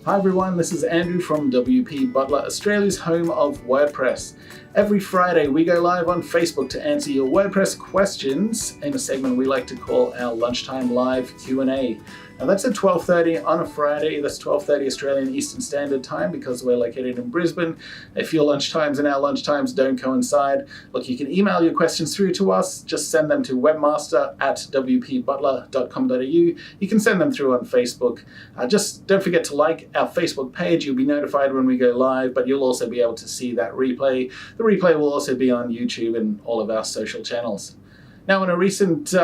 Hi everyone, this is Andrew from WP Butler, Australia's home of WordPress. Every Friday we go live on Facebook to answer your WordPress questions in a segment we like to call our Lunchtime Live Q&A. Now that's at 12:30 on a Friday. That's 12:30 Australian Eastern Standard Time because we're located in Brisbane. If your lunchtimes and our lunchtimes don't coincide, look, you can email your questions through to us. Just send them to webmaster@wpbutler.com.au. You can send them through on Facebook. Just don't forget to like our Facebook page. You'll be notified when we go live, but you'll also be able to see that replay. The replay will also be on YouTube and all of our social channels. Now, in a recent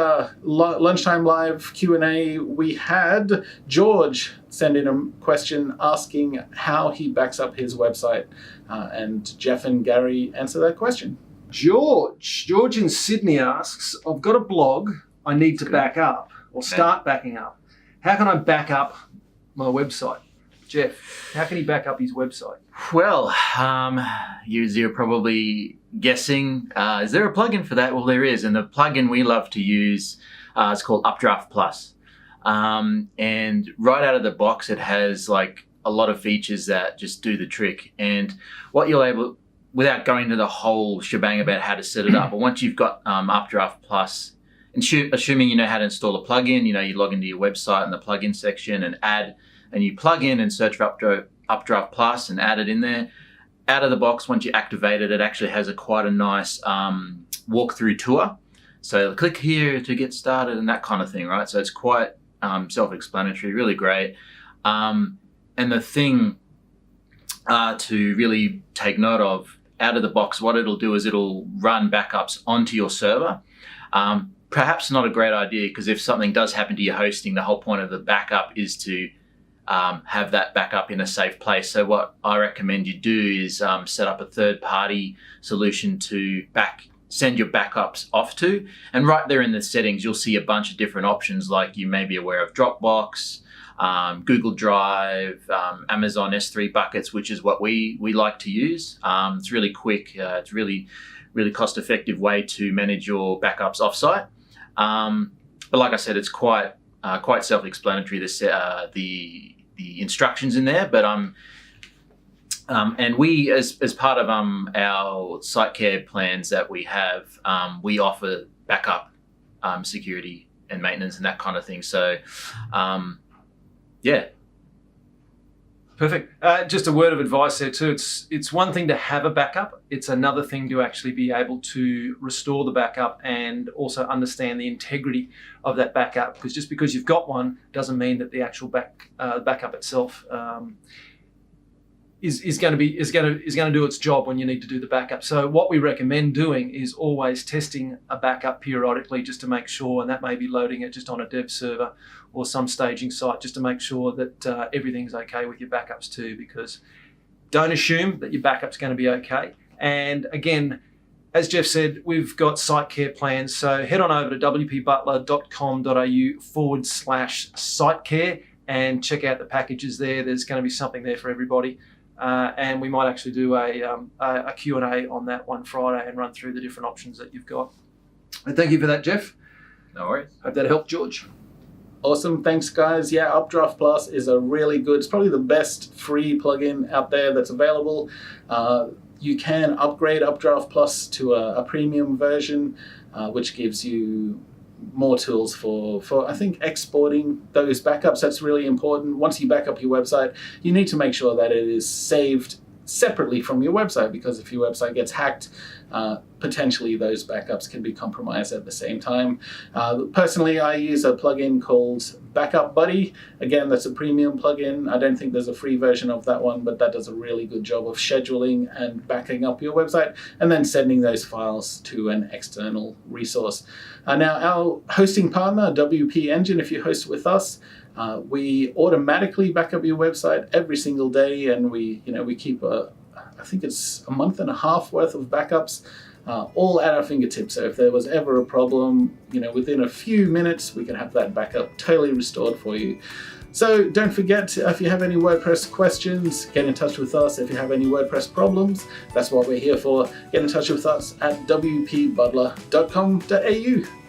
Lunchtime Live Q&A, we had George send in a question asking how he backs up his website. And Jeff and Gary answer that question. George in Sydney asks, I've got a blog I need to back up or start backing up. How can I back up my website? Jeff, how can he back up his website? Well, you're probably guessing, is there a plugin for that? Well, there is, and the plugin we love to use is called Updraft Plus. And right out of the box, it has like a lot of features that just do the trick. And what you'll able, without going into the whole shebang about how to set it up, but once you've got Updraft Plus, and assuming you know how to install a plugin, you log into your website in the plugin section and add a new plugin and search for Updraft Plus and add it in there. Out of the box, once you activate it, it actually has quite a nice walkthrough tour. So click here to get started and that kind of thing, right? So it's quite self-explanatory, really great. And the thing to really take note of, out of the box, what it'll do is it'll run backups onto your server. Perhaps not a great idea, because if something does happen to your hosting, the whole point of the backup is to have that backup in a safe place. So what I recommend you do is set up a third-party solution to send your backups off to. And right there in the settings, you'll see a bunch of different options, like you may be aware of Dropbox, Google Drive, Amazon S3 buckets, which is what we like to use. It's really quick. It's really cost-effective way to manage your backups offsite. But like I said, it's quite self-explanatory, the instructions in there. But and we, as part of our site care plans that we have, we offer backup security and maintenance and that kind of thing. So yeah. Perfect. Just a word of advice there too. It's one thing to have a backup. It's another thing to actually be able to restore the backup and also understand the integrity of that backup. Because just because you've got one doesn't mean that the actual backup itself is going to do its job when you need to do the backup. So what we recommend doing is always testing a backup periodically, just to make sure, and that may be loading it just on a dev server or some staging site, just to make sure that everything's okay with your backups too, because don't assume that your backup's going to be okay. And again, as Jeff said, we've got site care plans. So head on over to wpbutler.com.au/site care and check out the packages there. There's going to be something there for everybody. And we might actually do a Q&A on that one Friday and run through the different options that you've got. And thank you for that, Jeff. No worries. Hope that helped, George. Awesome, thanks guys. Yeah, Updraft Plus is a really good, it's probably the best free plugin out there that's available. You can upgrade Updraft Plus to a premium version, which gives you more tools for I think exporting those backups. That's really important. Once you back up your website, you need to make sure that it is saved separately from your website, because if your website gets hacked, potentially those backups can be compromised at the same time. Personally, I use a plugin called Backup Buddy. Again, that's a premium plugin. I don't think there's a free version of that one, but that does a really good job of scheduling and backing up your website and then sending those files to an external resource. Now, our hosting partner, WP Engine, if you host with us, we automatically back up your website every single day, and we keep I think it's a month and a half worth of backups, all at our fingertips. So if there was ever a problem, within a few minutes, we can have that backup totally restored for you. So don't forget, if you have any WordPress questions, get in touch with us. If you have any WordPress problems, that's what we're here for. Get in touch with us at wpbutler.com.au.